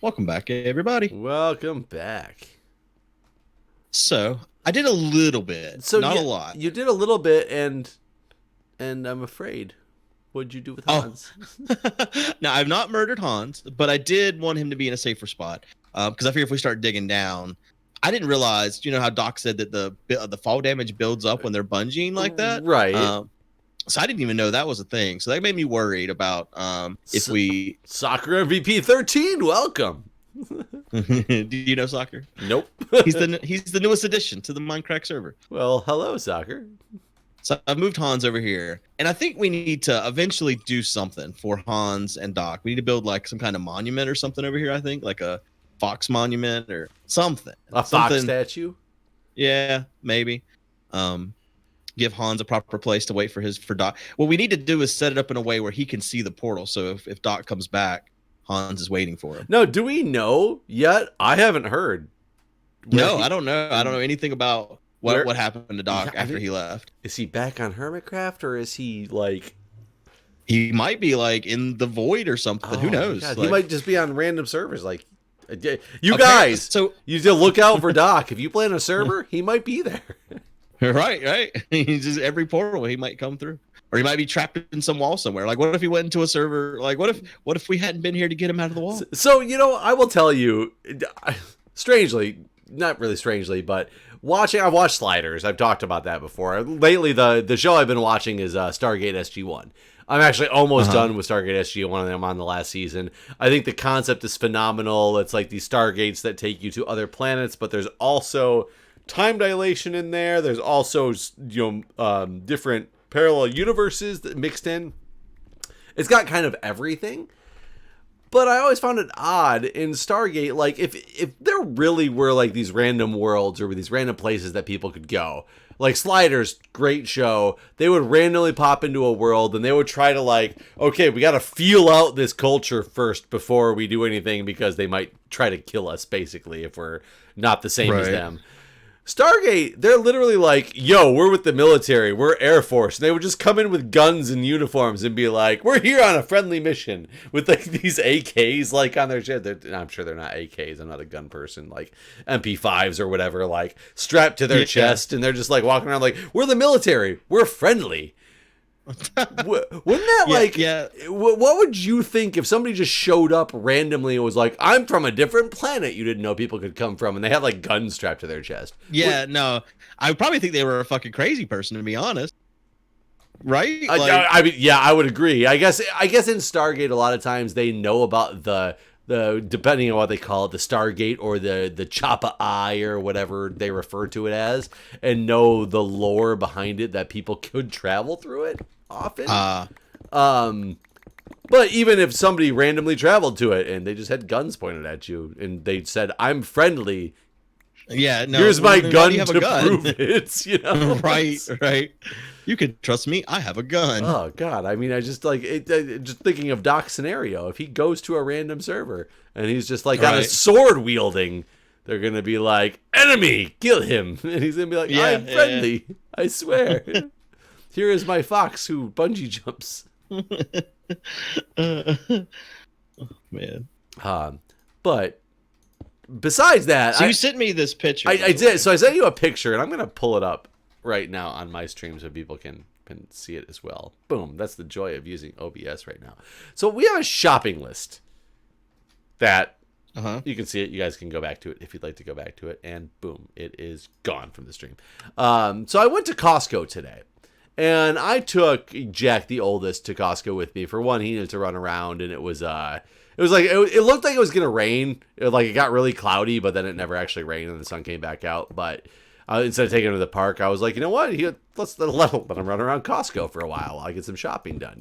Welcome back, everybody. Welcome back. So, I did a little bit, So not a you, lot. you did a little bit, and I'm afraid. What'd you do with Oh, Hans? now I've not murdered Hans, but I did want him to be in a safer spot because I figure if we start digging down, I didn't realize. You know how Doc said that the fall damage builds up when they're bungeeing like that. Right. So I didn't even know that was a thing. So that made me worried about if S- we. Soccer MVP 13. Welcome. Do you know Soccer? Nope. He's the newest addition to the Minecraft server. Well, hello, Soccer. So I've moved Hans over here, and I think we need to eventually do something for Hans and Doc. We need to build like some kind of monument or something over here. I think like a fox monument or something. A fox statue. Yeah, maybe. Give Hans a proper place to wait for Doc. What we need to do is set it up in a way where he can see the portal. So if Doc comes back, Hans is waiting for him. No, do we know yet? I haven't heard. No, I don't know. I don't know anything about what happened to Doc after he left. Is he back on Hermitcraft, or is he like? He might be like in the void or something. Who knows? Like, he might just be on random servers. Like, you guys, so you need to look out for Doc. If you play on a server, he might be there. right. He's just every portal he might come through, or he might be trapped in some wall somewhere. Like, what if he went into a server? Like, what if we hadn't been here to get him out of the wall? So I will tell you, strangely, not really strangely, but I've watched Sliders. I've talked about that before. Lately, the show I've been watching is Stargate SG-1. I'm actually almost done with Stargate SG-1, and I'm on the last season. I think the concept is phenomenal. It's like these Stargates that take you to other planets, but there's also time dilation in there. There's also different parallel universes that mixed in. It's got kind of everything. But I always found it odd in Stargate, like if there really were like these random worlds or these random places that people could go, like Sliders, great show, they would randomly pop into a world and they would try to like, okay, we got to feel out this culture first before we do anything because they might try to kill us basically if we're not the same as them. Stargate, they're literally like, yo, we're with the military, we're Air Force. And they would just come in with guns and uniforms and be like, we're here on a friendly mission with like these AKs like on their shit. I'm sure they're not AKs. I'm not a gun person. Like MP5s or whatever, like strapped to their chest. And they're just like walking around like, we're the military, we're friendly. Wouldn't that what would you think if somebody just showed up randomly and was like, I'm from a different planet you didn't know people could come from, and they had like guns strapped to their chest? No, I would probably think they were a fucking crazy person, to be honest. Right? I mean, yeah, I would agree. I guess in Stargate a lot of times they know about the depending on what they call it, the Stargate or the Choppa Eye or whatever they refer to it as, and know the lore behind it that people could travel through it often. But even if somebody randomly traveled to it and they just had guns pointed at you and they said, I'm friendly. Yeah, no. Here's my gun to prove it. Right. You can trust me. I have a gun. Oh God! I mean, I just like it. Just thinking of Doc's scenario. If he goes to a random server and he's just like on a sword wielding, they're gonna be like, "Enemy, kill him!" And he's gonna be like, "I'm friendly. I swear." Here is my fox who bungee jumps. Oh, man. But besides that, so you sent me this picture. I did. So I sent you a picture, and I'm gonna pull it up right now on my stream so people can see it as well. Boom. That's the joy of using OBS right now. So we have a shopping list that you can see it. You guys can go back to it if you'd like to go back to it. And boom, it is gone from the stream. So I went to Costco today. And I took Jack, the oldest, to Costco with me. For one, he needed to run around, and it was like it looked like it was gonna rain. It got really cloudy, but then it never actually rained, and the sun came back out. But instead of taking him to the park, I was like, you know what? Let's let him run around Costco for a while. I'll get some shopping done,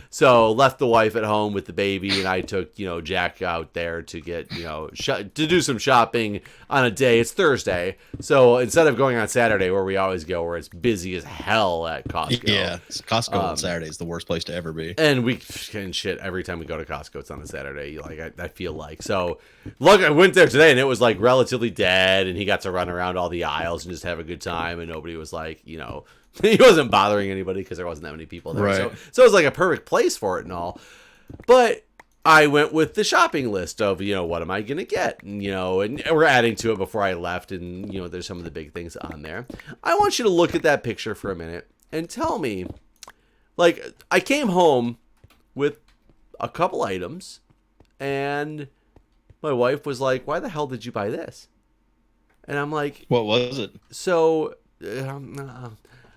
So left the wife at home with the baby, and I took, Jack out there to get, to do some shopping on a day. It's Thursday. So instead of going on Saturday where we always go, where it's busy as hell at Costco. Yeah, Costco on Saturday is the worst place to ever be. And shit, every time we go to Costco, it's on a Saturday. I feel like. So look, I went there today, and it was like relatively dead, and he got to run around all the aisles and just have a good time, and nobody was like, he wasn't bothering anybody because there wasn't that many people there. Right. So it was like a perfect place for it and all. But I went with the shopping list of, what am I going to get? And, and we're adding to it before I left. And, there's some of the big things on there. I want you to look at that picture for a minute and tell me, like, I came home with a couple items and my wife was like, why the hell did you buy this? And I'm like, what was it? So,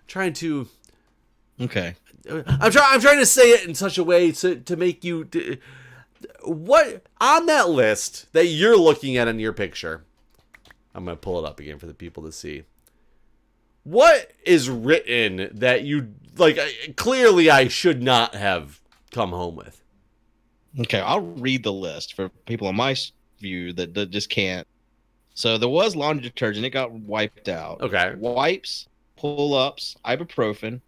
trying to... Okay. I'm trying to say it in such a way to make you... What on that list that you're looking at in your picture? I'm going to pull it up again for the people to see. What is written that you like? Clearly, I should not have come home with. Okay, I'll read the list for people on my view that just can't. So there was laundry detergent. It got wiped out. Okay. Wipes, pull-ups, ibuprofen,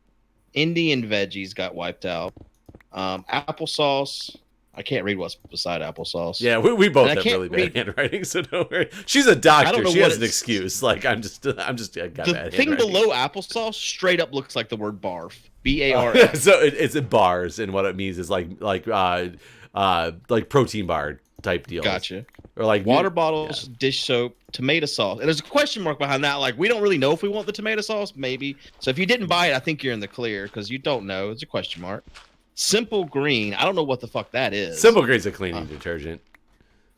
Indian veggies got wiped out. Applesauce. I can't read what's beside applesauce. Yeah, we both have really bad handwriting, so don't worry. She's a doctor. She has an excuse. Like I'm just got bad handwriting. The thing below applesauce straight up looks like the word barf. BARF. So it's in bars, and what it means is like protein bar type deals. Gotcha. Or like water bottles, dish soap, tomato sauce. And there's a question mark behind that. Like, we don't really know if we want the tomato sauce, maybe. So if you didn't buy it, I think you're in the clear because you don't know. It's a question mark. Simple Green. I don't know what the fuck that is. Simple Green's a cleaning detergent.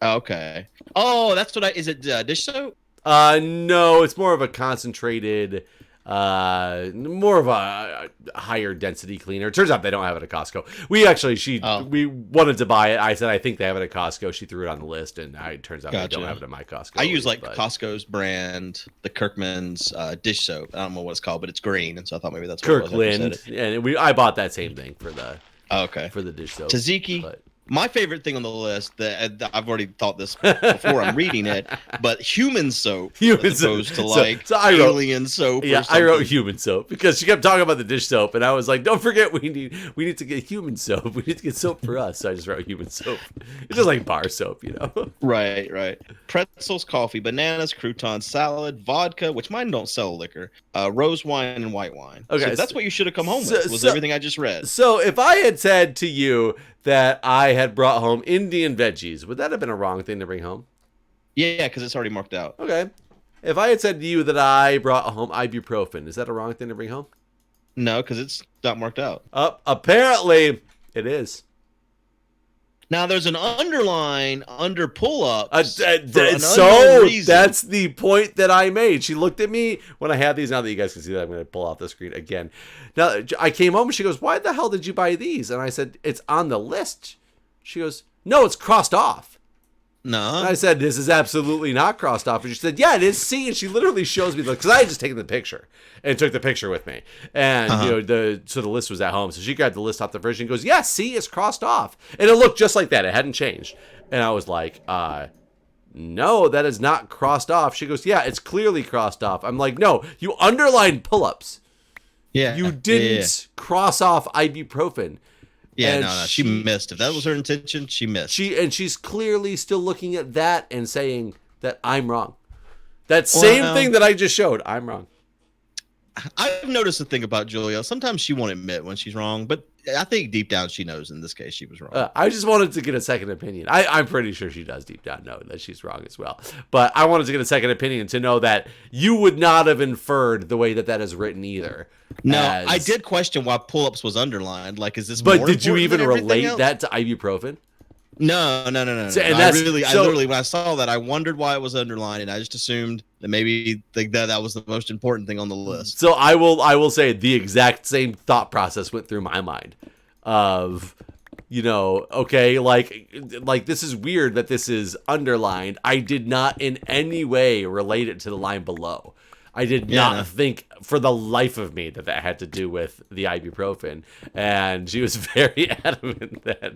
Okay. Oh, that's what is it dish soap? No, it's more of a concentrated, more of a higher density cleaner. It turns out they don't have it at Costco. We wanted to buy it. I said, I think they have it at Costco. She threw it on the list, and it turns out they don't have it at my Costco. I use Costco's brand, the Kirkman's dish soap. I don't know what it's called, but it's green, and so I thought maybe that's what Kirkland. it was. And I bought that same thing for the for the dish soap. Tzatziki. My favorite thing on the list that I've already thought this before I'm reading it, but human soap as opposed to alien soap. Yeah, I wrote human soap because she kept talking about the dish soap, and I was like, "Don't forget, we need to get human soap. We need to get soap for us." So I just wrote human soap. It's just like bar soap, Right. Pretzels, coffee, bananas, croutons, salad, vodka, which mine don't sell liquor, rose wine, and white wine. Okay, so that's what you should have come home with. Was everything I just read. So if I had said to you that I had brought home Indian veggies, would that have been a wrong thing to bring home? Yeah, because it's already marked out. Okay. If I had said to you that I brought home ibuprofen, is that a wrong thing to bring home? No, because it's not marked out. Apparently, it is. Now, there's an underline under pull-ups. So that's the point that I made. She looked at me when I had these. Now that you guys can see that, I'm going to pull off the screen again. Now, I came home and she goes, why the hell did you buy these? And I said, it's on the list. She goes, no, it's crossed off. No. And I said, this is absolutely not crossed off. And she said, yeah, it is. See, and she literally shows me, because I had just taken the picture and took the picture with me. And, so the list was at home. So she grabbed the list off the version and goes, yeah, see, it's crossed off. And it looked just like that. It hadn't changed. And I was like, no, that is not crossed off. She goes, yeah, it's clearly crossed off. I'm like, no, you underlined pull-ups. Yeah. You didn't cross off ibuprofen. Yeah, no, she missed. If that was her intention, she missed. She's clearly still looking at that and saying that I'm wrong. That same thing that I just showed, I'm wrong. I've noticed a thing about Julia. Sometimes she won't admit when she's wrong, but I think deep down she knows in this case she was wrong. I just wanted to get a second opinion. I'm pretty sure she does deep down know that she's wrong as well. But I wanted to get a second opinion to know that you would not have inferred the way that is written either. No, I did question why pull-ups was underlined. Like, is this But more did you even relate else? that to ibuprofen? No. So, and I literally, when I saw that, I wondered why it was underlined, and I just assumed that maybe that was the most important thing on the list. So I will say the exact same thought process went through my mind of, okay, like this is weird that this is underlined. I did not in any way relate it to the line below. I did not think for the life of me that had to do with the ibuprofen. And she was very adamant that,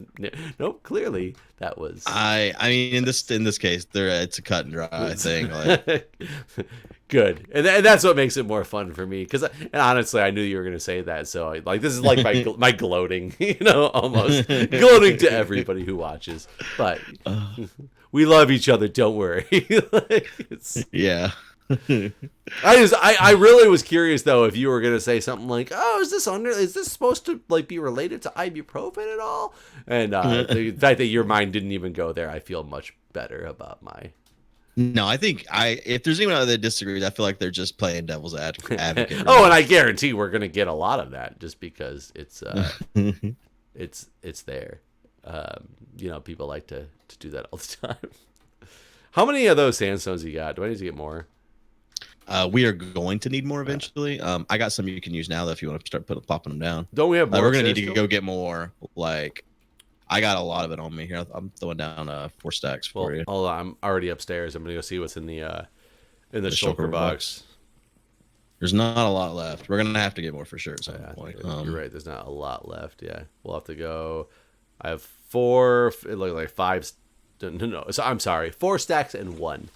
nope, clearly that was. I mean, in this case, it's a cut and dry thing. Like. Good. And that's what makes it more fun for me. And honestly, I knew you were going to say that. So this is like my gloating, almost gloating to everybody who watches. But we love each other. Don't worry. Yeah. I really was curious though if you were gonna say something like, "Oh, is this supposed to like be related to ibuprofen at all?" And the fact that your mind didn't even go there, I feel much better about my. No, I think if there's anyone out there that disagrees, I feel like they're just playing devil's advocate. Oh, and I guarantee we're gonna get a lot of that just because it's it's there. People like to do that all the time. How many of those sandstones you got? Do I need to get more? We are going to need more eventually. I got some you can use now though if you want to start popping them down. Don't we have more? We're gonna need to go get more. Like, I got a lot of it on me here. I'm throwing down 4 stacks for you. Hold on, I'm already upstairs. I'm gonna go see what's in the shulker box. There's not a lot left. We're gonna have to get more for sure at some point. You're right. There's not a lot left. Yeah, we'll have to go. I have 4. It looks like 5. No. So I'm sorry. 4 stacks and 1.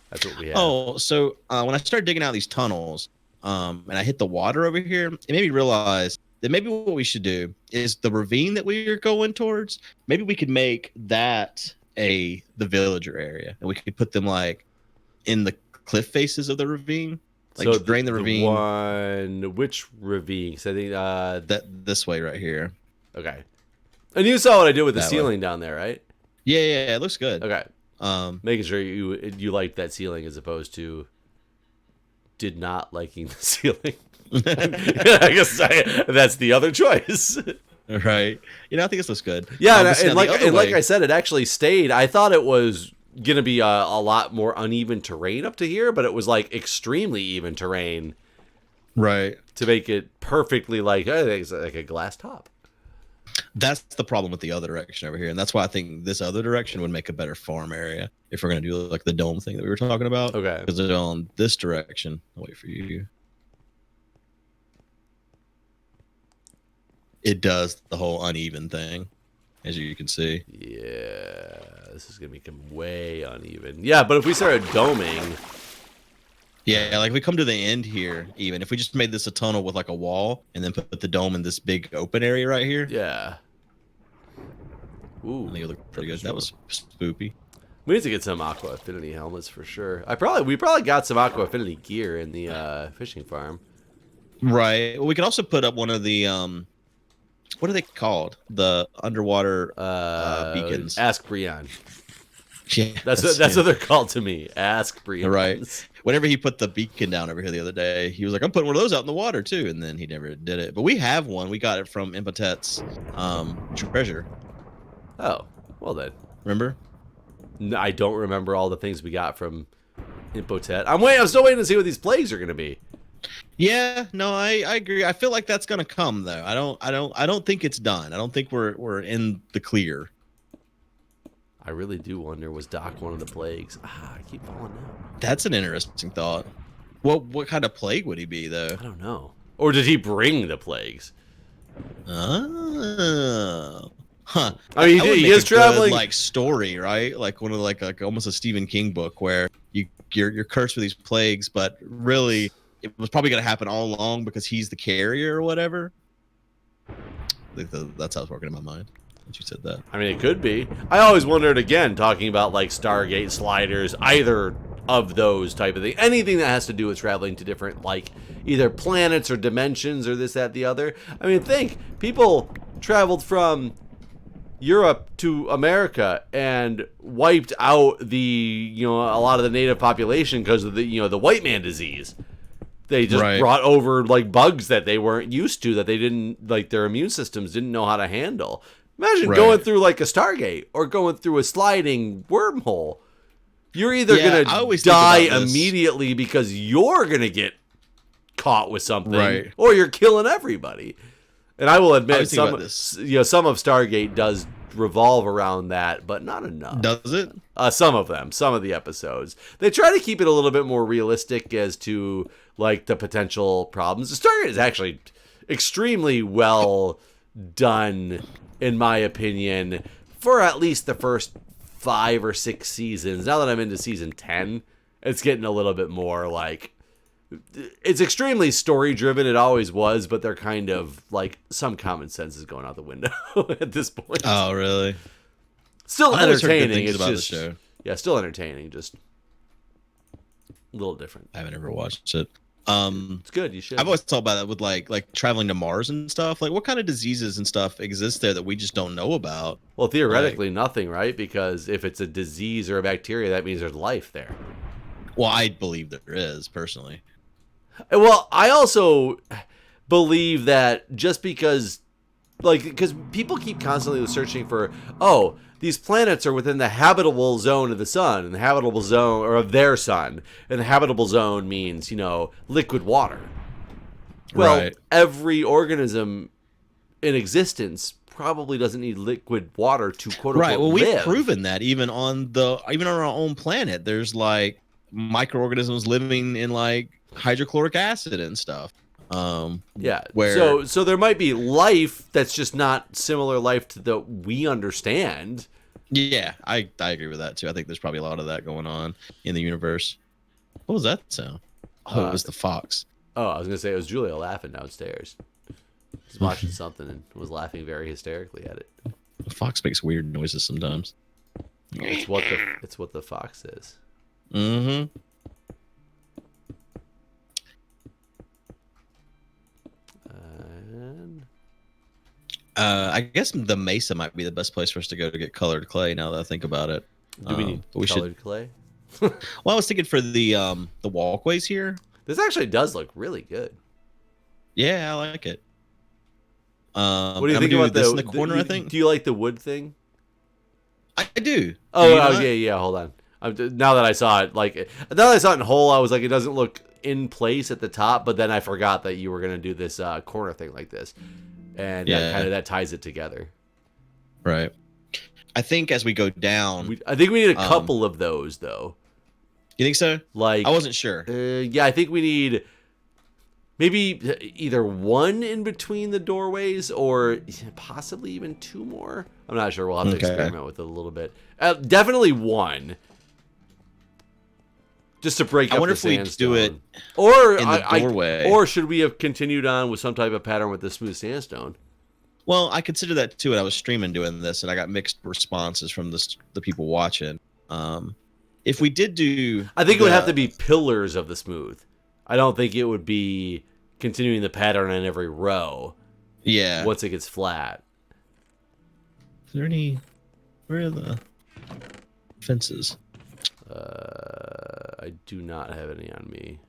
That's what we have. Oh, so when I started digging out these tunnels, and I hit the water over here, it made me realize that maybe what we should do is the ravine that we are going towards. Maybe we could make that the villager area, and we could put them like in the cliff faces of the ravine, like so drain the ravine. Which ravine? Because I think this way right here. Okay. And you saw what I did with the ceiling down there, right? Yeah, it looks good. Okay. Making sure you liked that ceiling as opposed to did not liking the ceiling. I guess that's the other choice. Right. I think this looks good. Yeah, and like I said, it actually stayed. I thought it was going to be a lot more uneven terrain up to here, but it was like extremely even terrain. Right. To make it perfectly like a glass top. That's the problem with the other direction over here, and that's why I think this other direction would make a better farm area if we're going to do like the dome thing that we were talking about. Okay. Because it's on this direction. I'll wait for you. It does the whole uneven thing, as you can see. Yeah, this is going to become way uneven. Yeah, but if we started doming... Yeah, like if we come to the end here, even if we just made this a tunnel with like a wall and then put the dome in this big open area right here. Yeah. Ooh. I think it looked pretty good. That was spoopy. We need to get some Aqua Affinity helmets for sure. We probably got some Aqua Affinity gear in the fishing farm. Right. Well, we could also put up one of the what are they called? The underwater beacons. Ask Brian. Yeah, that's what they're called to me. Ask Brian. Right. Whenever he put the beacon down over here the other day, he was like, "I'm putting one of those out in the water too," and then he never did it. But we have one. We got it from Impotet's treasure. Oh, well then. Remember? No, I don't remember all the things we got from Impotet. I'm still waiting to see what these plagues are going to be. Yeah, no, I agree. I feel like that's going to come though. I don't think it's done. I don't think we're in the clear. I really do wonder, was Doc one of the plagues? I keep falling down. That's an interesting thought. What kind of plague would he be, though? I don't know. Or did he bring the plagues? Oh. Huh. I mean, he is traveling. Like story, right? Like one of like almost a Stephen King book where you're cursed with these plagues, but really it was probably going to happen all along because he's the carrier or whatever. I think that's how it's working in my mind. You said that. I mean, it could be. I always wondered, again, talking about like Stargate sliders, either of those type of thing, anything that has to do with traveling to different like either planets or dimensions or this, that, the other. I mean, think people traveled from Europe to America and wiped out a lot of the native population because of the white man disease. They just brought over like bugs that they weren't used to, that they didn't like, their immune systems didn't know how to handle. Imagine going through like a Stargate or going through a sliding wormhole. You're either going to die immediately because you're going to get caught with something, or you're killing everybody. And I will admit, some of Stargate does revolve around that, but not enough. Does it? Some of the episodes. They try to keep it a little bit more realistic as to like the potential problems. The Stargate is actually extremely well done, in my opinion, for at least the first 5 or 6 seasons. Now that I'm into season 10, it's getting a little bit more like, it's extremely story driven. It always was, but they're kind of like, some common sense is going out the window at this point. Oh, really? Still I've entertaining. It's just, the show. Yeah, still entertaining. Just A little different. I haven't ever watched it. It's good. You should. I've always thought about that with like traveling to Mars and stuff. Like, what kind of diseases and stuff exist there that we just don't know about? Well, Like, theoretically, nothing, right? Because if it's a disease or a bacteria, that means there's life there. well, I believe there is personally. Well, I also believe that just because, like, because people keep constantly searching for, oh, these planets are within the habitable zone of the sun, and the habitable zone, or of their sun, and the habitable zone means, liquid water. Well, Right. every organism in existence probably doesn't need liquid water to quote unquote Right. Well, we've live. proven that even on our own planet, there's like microorganisms living in like hydrochloric acid and stuff. Yeah. Where So there might be life that's just not similar life to that we understand. yeah, I agree with that too. I think there's probably a lot of that going on in the universe. What was that sound? Oh, it was the fox. Oh, I was gonna say it was Julia laughing downstairs. She's watching something and was laughing very hysterically at it. The fox makes weird noises sometimes. It's what the fox is. Mm-hmm. I guess the Mesa might be the best place for us to go to get colored clay. Now that I think about it, Do we need colored clay? Well, I was thinking for the walkways here. This actually does look really good. Yeah, I like it. What do you I'm think gonna about this in the corner? I think. Do you like the wood thing? I do. Oh, Do you not? yeah. Hold on. Now that I saw it, in whole, I was like, it doesn't look in place at the top. But then I forgot that you were gonna do this corner thing like this, and that ties it together. Right. I think as we go down, I think we need a couple of those though. You think so? Like, I wasn't sure. Yeah, I think we need maybe either one in between the doorways or possibly even two more. I'm not sure. We'll have to experiment with it a little bit. Definitely one. Just to break up the sandstone. I wonder if we do it or in the doorway. Or should we have continued on with some type of pattern with the smooth sandstone? Well, I consider that too. And I was streaming doing this, and I got mixed responses from the people watching. If we did do, I think it would have to be pillars of the smooth. I don't think it would be continuing the pattern on every row. Yeah. Once it gets flat. Is there any? Where are the fences? I do not have any on me.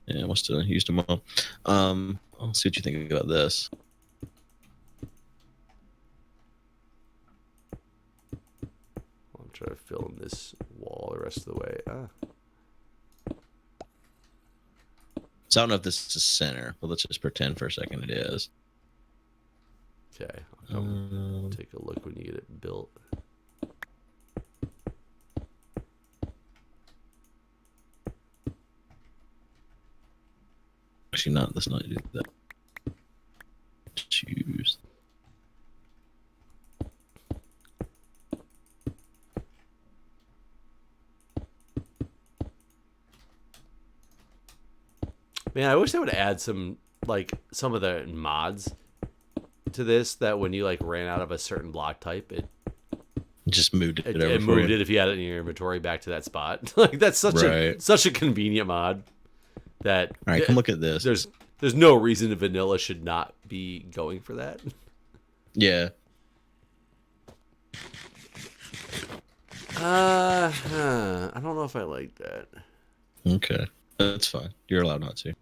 Yeah, I must have used them all. I'll see what you think about this. I'll try to fill in this wall the rest of the way. So I don't know if this is center, but let's just pretend for a second it is. Okay, I'll come take a look when you get it built. Actually, not. Let's not do that. Choose. Man, I wish they would add some of the mods to this that when you ran out of a certain block type, it just moved it over. It for moved you. it if you had it in your inventory back to that spot. That's such a convenient mod. That all right, come look at this. There's no reason that vanilla should not be going for that. Yeah. I don't know if I like that. Okay, that's fine. You're allowed not to.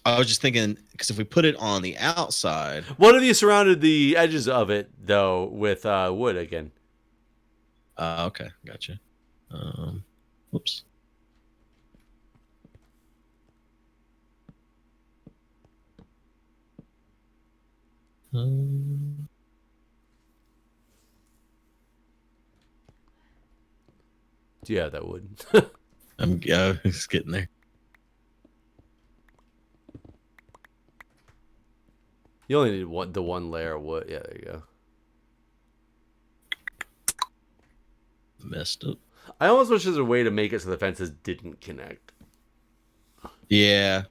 I was just thinking because if we put it on the outside, what have you surrounded the edges of it though with wood again? Okay, gotcha. Whoops. Do you have that wood? I'm just getting there. You only need the one layer of wood. Yeah, there you go. Messed up. I almost wish there's a way to make it so the fences didn't connect. Yeah.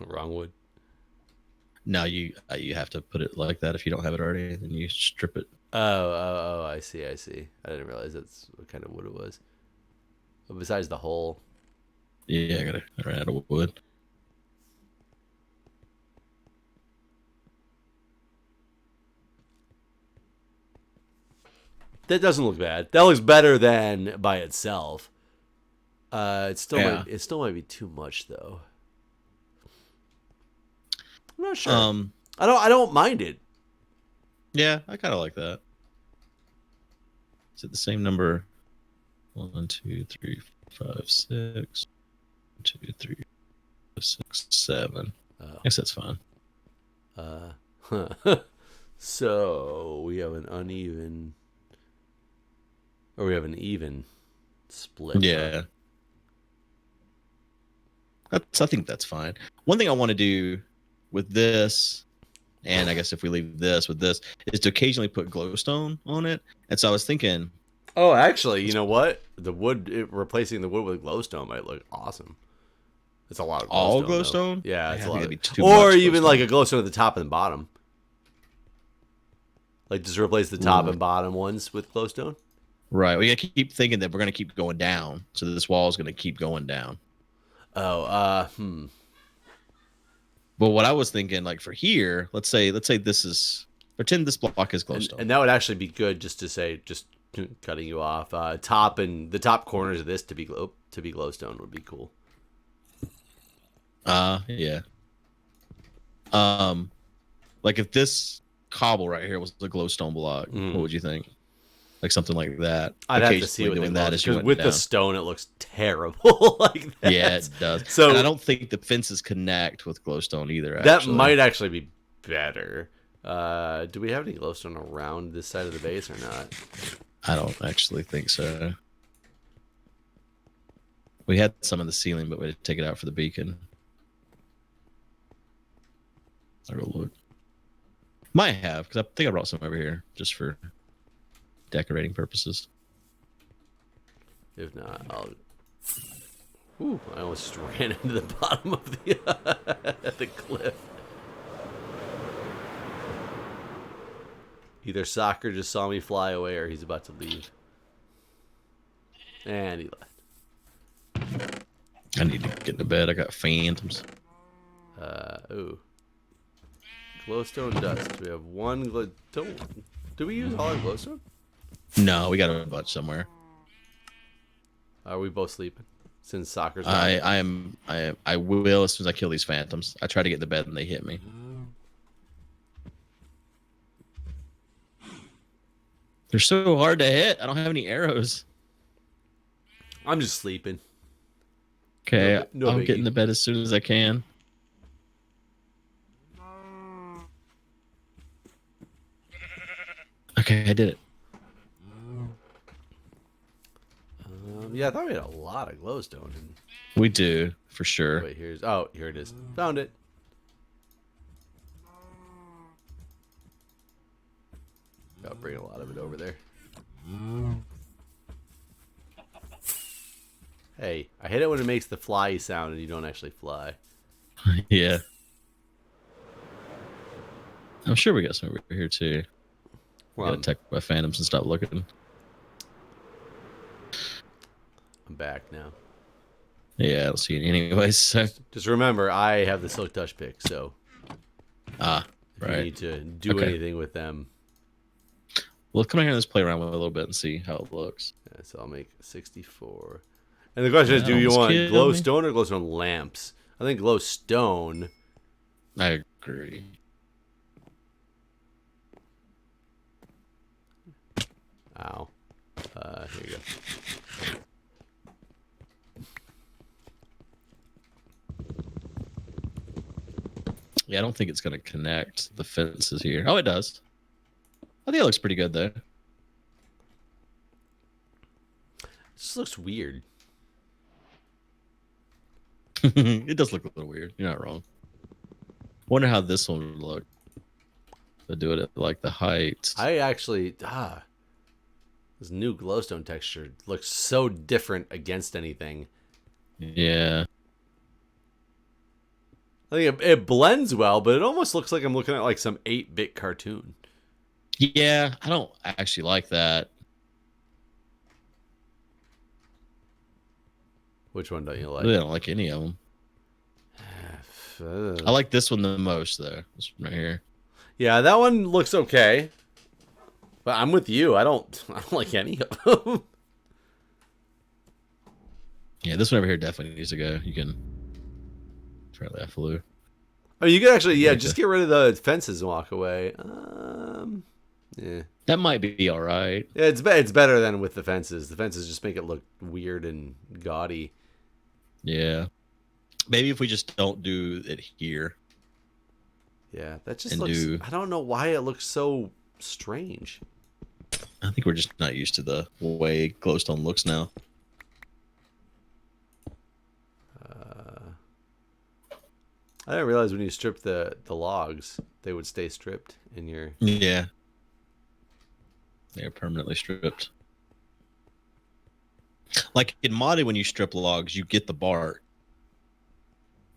Wrong wood. No, you have to put it like that if you don't have it already. Then you strip it. Oh, I see. I didn't realize that's what kind of wood it was. But besides the hole. Yeah, I ran out of wood. That doesn't look bad. That looks better than by itself. It still might be too much though. I'm not sure. I don't mind it. Yeah, I kind of like that. Is it the same number? 1, 2, 3, 4, 5, 6. 1, 2, 3, 4, 6, 7. I guess that's fine. So we have an uneven, or we have an even split. Yeah. I think that's fine. One thing I want to do with this, and I guess if we leave this with this, is to occasionally put glowstone on it. And so I was thinking. Oh, actually, you know what? Replacing the wood with glowstone might look awesome. It's a lot of glowstone. All glowstone? Though. Yeah, it's a lot. Or even like a glowstone at the top and bottom. Like just replace the top and bottom ones with glowstone. Right. We gotta keep thinking that we're gonna keep going down, so this wall is gonna keep going down. Oh, But what I was thinking, like for here, let's say this is, pretend this block is glowstone, and that would actually be good. Just to say, just cutting you off. The top corners of this to be glowstone would be cool. Yeah. Like if this cobble right here was the glowstone block, what would you think? Like something like that. I'd have to see what doing that because with the stone it looks terrible like that. Yeah, it does. So and I don't think the fences connect with glowstone either. That might actually be better. Do we have any glowstone around this side of the base or not? I don't actually think so. We had some in the ceiling, but we had to take it out for the beacon. I'll go look. Might have, because I think I brought some over here just for decorating purposes. If not, I'll. Ooh, I almost just ran into the bottom of the cliff. Either Soccer just saw me fly away or he's about to leave. And he left. I need to get into bed. I got phantoms. Ooh. Glowstone dust. We have one do we use all our glowstone? No, we got a bunch somewhere. Are we both sleeping? Since Soccer's I will as soon as I kill these phantoms. I try to get to bed and they hit me. They're so hard to hit. I don't have any arrows. I'm just sleeping. Okay, no I'll biggie. get in the bed as soon as I can. Okay, I did it. Yeah, I thought we had a lot of glowstone. We do, for sure. Wait, here it is. Found it. Gotta bring a lot of it over there. Hey, I hate it when it makes the fly sound and you don't actually fly. Yeah. I'm sure we got some over here too. We gotta attack by phantoms and stop looking. I'm back now. Yeah, I don't see it anyways. So. Just remember, I have the silk touch pick, so right. If you need to do anything with them. Well, come in here and let's play around with it a little bit and see how it looks. Yeah, so I'll make 64. And the question is, do you want glowstone or glowstone lamps? I think glowstone. I agree. Ow. Here you go. Yeah, I don't think it's going to connect the fences here. Oh, it does. I think it looks pretty good, though. This looks weird. It does look a little weird. You're not wrong. Wonder how this one would look. To do it at like the height. I actually this new glowstone texture looks so different against anything. Yeah. I think it blends well, but it almost looks like I'm looking at like some 8-bit cartoon. Yeah, I don't actually like that. Which one don't you I like? really don't like any of them. I like this one the most, though. This one right here. Yeah, that one looks okay. But I'm with you. I don't like any of them. Yeah, this one over here definitely needs to go. You can try that flew. I mean, you could actually, just get rid of the fences and walk away. Yeah. That might be all right. Yeah, it's better than with the fences. The fences just make it look weird and gaudy. Yeah. Maybe if we just don't do it here. Yeah, that just looks... I don't know why it looks so strange. I think we're just not used to the way glowstone looks now. I didn't realize when you strip the logs, they would stay stripped in your... Yeah. They're permanently stripped. Like in modded, when you strip logs, you get the bark.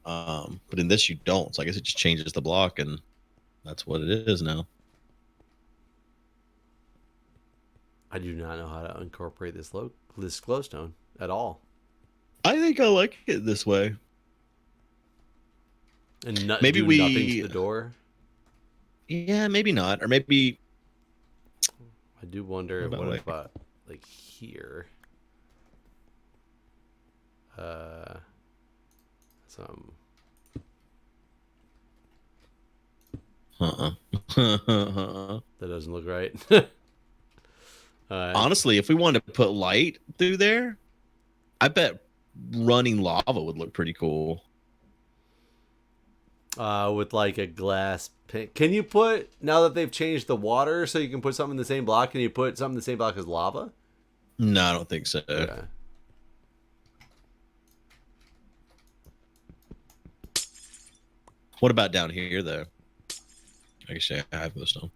But in this, you don't. So I guess it just changes the block, and that's what it is now. I do not know how to incorporate this glowstone at all. I think I like it this way. And maybe do nothing to the door. Yeah, maybe not, or maybe. I do wonder what about like here. Some. That doesn't look right. Honestly, if we wanted to put light through there, I bet running lava would look pretty cool. With like a glass pin. Can you put, now that they've changed the water so you can put something in the same block, can you put something in the same block as lava? No, I don't think so. Okay. What about down here, though? Actually, I have glowstone.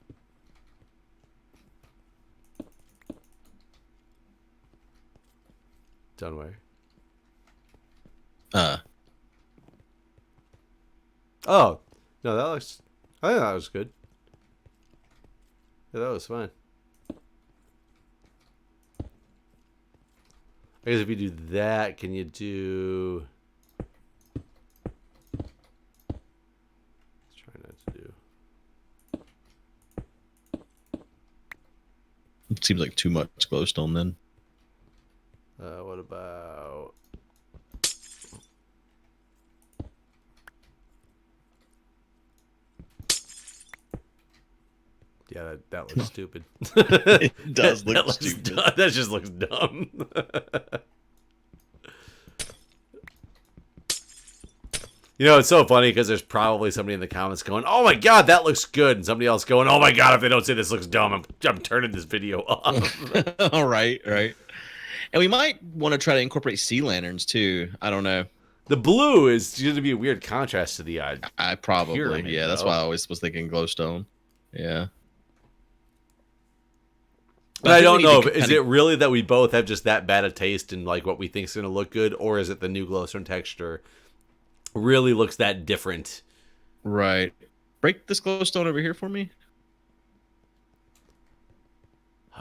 Done where? Oh, no, that looks... I think that was good. Yeah, that was fine. I guess if you do that, can you do... Let's try not to do... It seems like too much glowstone then. What about... Yeah, that looks stupid. It does look stupid. That just looks dumb. You know, it's so funny because there's probably somebody in the comments going, "Oh my god, that looks good," and somebody else going, "Oh my god, if they don't say this looks dumb, I'm turning this video off." All right, right. And we might want to try to incorporate sea lanterns too. I don't know. The blue is going to be a weird contrast to the I probably pyramid, yeah. That's why I always was thinking glowstone. Yeah. But I don't know. Is it really that we both have just that bad a taste in like what we think is going to look good, or is it the new glowstone texture really looks that different? Right. Break this glowstone over here for me.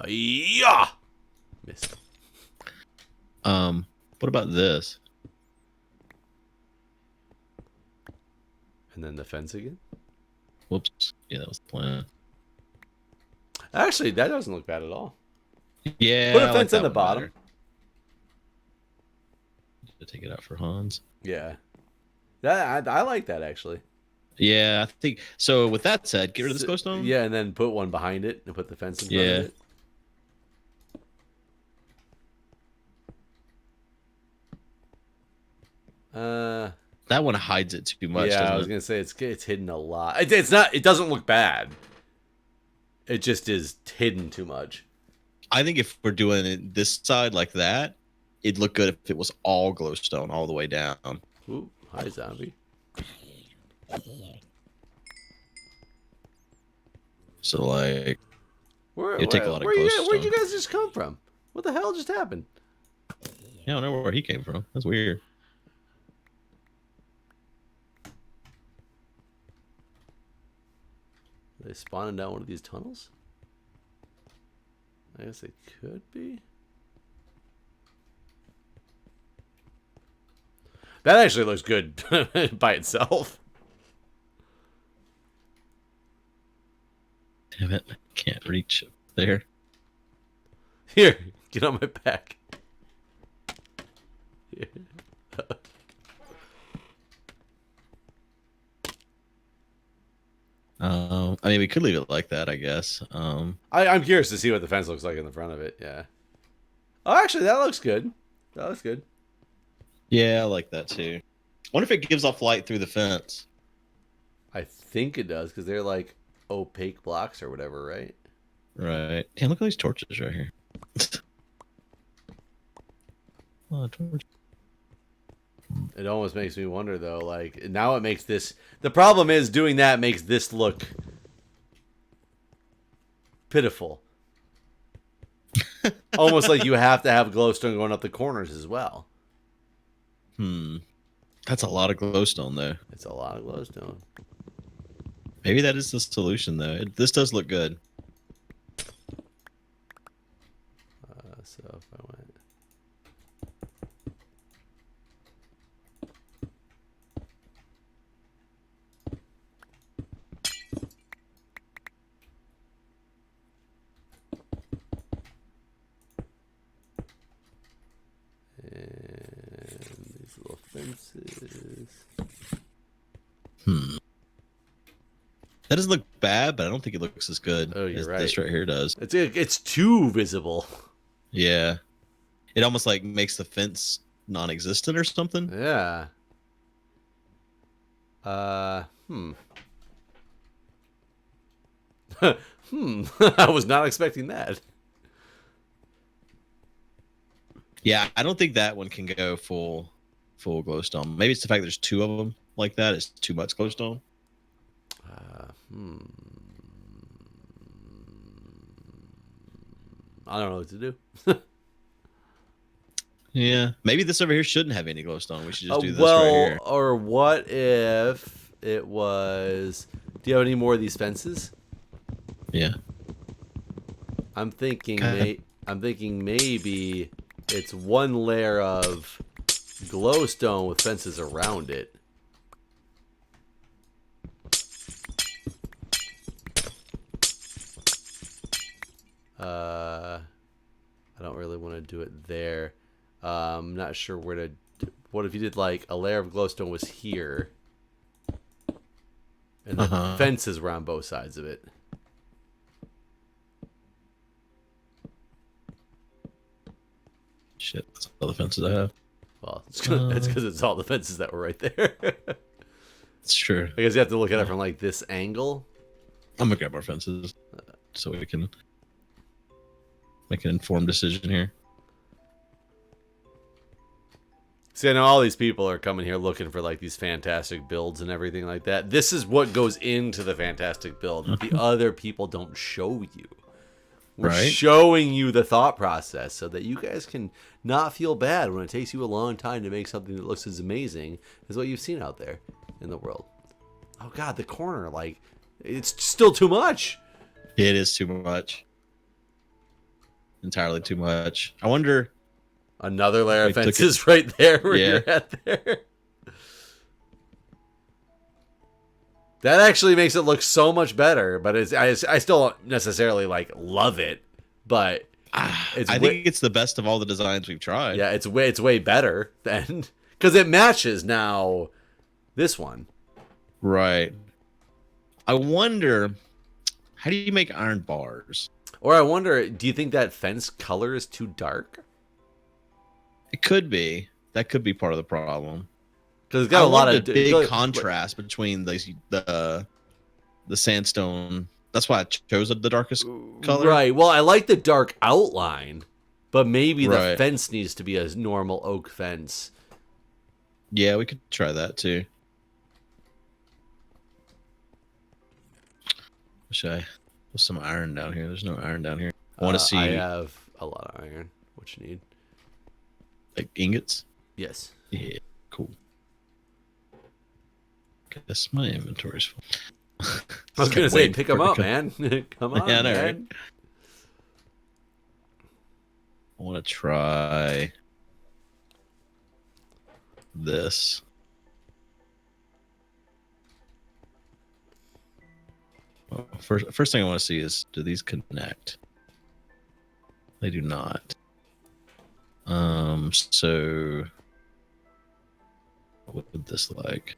Yeah. Missed. What about this? And then the fence again. Whoops. Yeah, that was the plan. Actually, that doesn't look bad at all. Yeah. Put a fence on the bottom. To take it out for Hans. Yeah. I like that actually. Yeah, I think so. With that said, get rid of this glowstone. Yeah, and then put one behind it and put the fence in front of it. That one hides it too much. Yeah, I was gonna say it's hidden a lot. It's not. It doesn't look bad. It just is hidden too much. I think if we're doing it this side like that, it'd look good if it was all glowstone all the way down. Ooh, hi zombie. So like, it take a lot of glowstone. Where'd you guys just come from? What the hell just happened? Yeah, I don't know where he came from. That's weird. Are they spawning down one of these tunnels? I guess they could be. That actually looks good by itself. Damn it. I can't reach up there. Here, get on my back. Here. I mean, we could leave it like that, I guess. I'm curious to see what the fence looks like in the front of it. Yeah. Oh, actually, that looks good. That looks good. Yeah, I like that too. I wonder if it gives off light through the fence. I think it does because they're like opaque blocks or whatever, right? Right. Damn, look at these torches right here. Oh, torch. It almost makes me wonder though, like now it makes this the problem is doing that makes this look pitiful. Almost like you have to have glowstone going up the corners as well. That's a lot of glowstone though. It's a lot of glowstone. Maybe that is the solution though. This does look good. So if I went and these little fences. That doesn't look bad, but I don't think it looks as good you're as right. this right here does. It's too visible. Yeah. It almost like makes the fence non-existent or something. Yeah. I was not expecting that. Yeah, I don't think that one can go full glowstone. Maybe it's the fact there's two of them like that. It's too much glowstone. I don't know what to do. Yeah, maybe this over here shouldn't have any glowstone. We should just do this well, right here. or what if it was... Do you have any more of these fences? Yeah. I'm thinking Okay. I'm thinking maybe it's one layer of glowstone with fences around it. I don't really want to do it there. I'm not sure where to... What if you did like a layer of glowstone was here and the fences were on both sides of it? Shit, that's all the fences I have. Well, it's because it's all the fences that were right there. It's true. I guess you have to look at it from like this angle. I'm gonna grab our fences so we can make an informed decision here. See, I know all these people are coming here looking for like these fantastic builds and everything like that. This is what goes into the fantastic build that the other people don't show you. We're showing you the thought process so that you guys can not feel bad when it takes you a long time to make something that looks as amazing as what you've seen out there in the world. Oh God, the corner, like, it's still too much. It is too much. Entirely too much. I wonder... Another layer of fences right there where you're at there. That actually makes it look so much better, but I still don't necessarily like love it, but I think it's the best of all the designs we've tried. Yeah, it's way better than because it matches now this one. Right. I wonder, how do you make iron bars? Or I wonder, do you think that fence color is too dark? It could be. That could be part of the problem. Because it's got a lot of big contrast between the sandstone. That's why I chose the darkest color. Right. Well, I like the dark outline, but maybe the fence needs to be a normal oak fence. Yeah, we could try that too. Wish I was some iron down here. There's no iron down here. I want to see. I have a lot of iron. What you need? Like ingots? Yes. Yeah, cool. Guess my inventory's full. I was Just gonna kept say, waiting pick for him it to up, come. man. Come on, Yeah, I know, right? man. I want to try this. Well, first thing I want to see is, do these connect? They do not. So what would this like?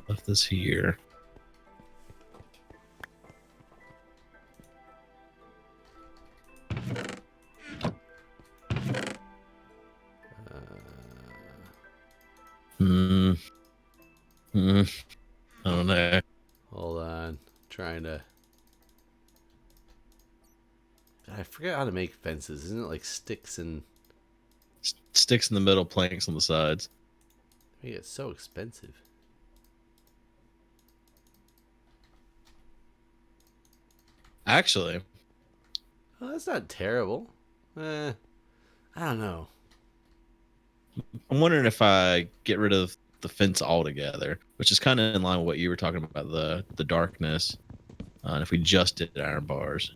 Left this here. Hmm. Hmm. I don't know. Hold on. Trying to. I forget how to make fences. Isn't it like sticks and. Sticks in the middle, planks on the sides. I mean, it's so expensive. Actually, Oh, that's not terrible. I don't know. I'm wondering if I get rid of the fence altogether, which is kind of in line with what you were talking about, the darkness. And if we just did iron bars.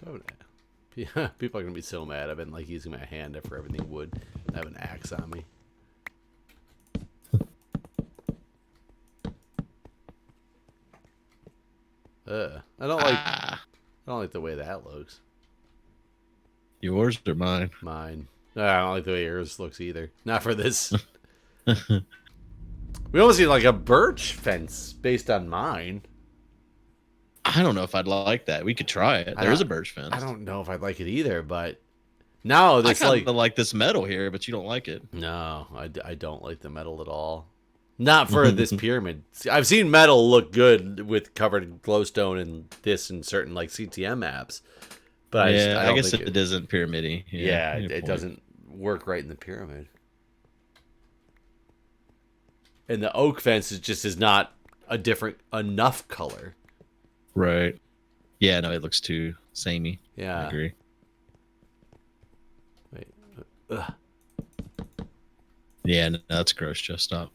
Don't. People are gonna be so mad. I've been like using my hand for everything wood. I have an axe on me. I don't like the way that looks. Yours or mine? Mine. I don't like the way yours looks either. Not for this. We almost need like a birch fence based on mine. I don't know if I'd like that. We could try it. There is a birch fence. I don't know if I'd like it either, but now I this kind of like this metal here, but you don't like it. No, I don't like the metal at all. Not for this pyramid. I've seen metal look good with covered in glowstone and this and certain like CTM apps, but I guess it isn't pyramidy. Yeah, it doesn't work right in the pyramid. And the oak fence is not a different enough color. Right. Yeah, no, it looks too samey. Yeah. I agree. Wait. Ugh. Yeah, no, that's gross. Just stop.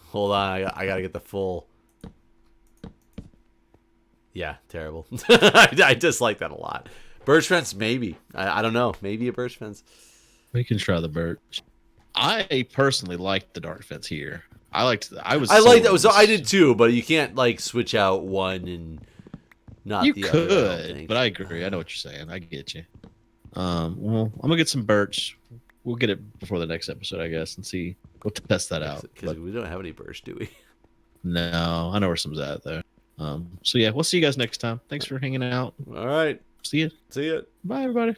Hold on, I gotta get the full. Yeah, terrible. I dislike that a lot. Birch fence, maybe. I don't know. Maybe a birch fence. We can try the birch. I personally liked the dark fence here. I liked that. I liked that. So I did too, but you can't like switch out one and not you the could, other. I don't think. but I agree. I know what you're saying. I get you. Well, I'm gonna get some birch. We'll get it before the next episode, I guess, and see. We'll test that out. Because we don't have any birch, do we? No, I know where some's at though. So yeah, we'll see you guys next time. Thanks for hanging out. All right. See you. See ya. Bye, everybody.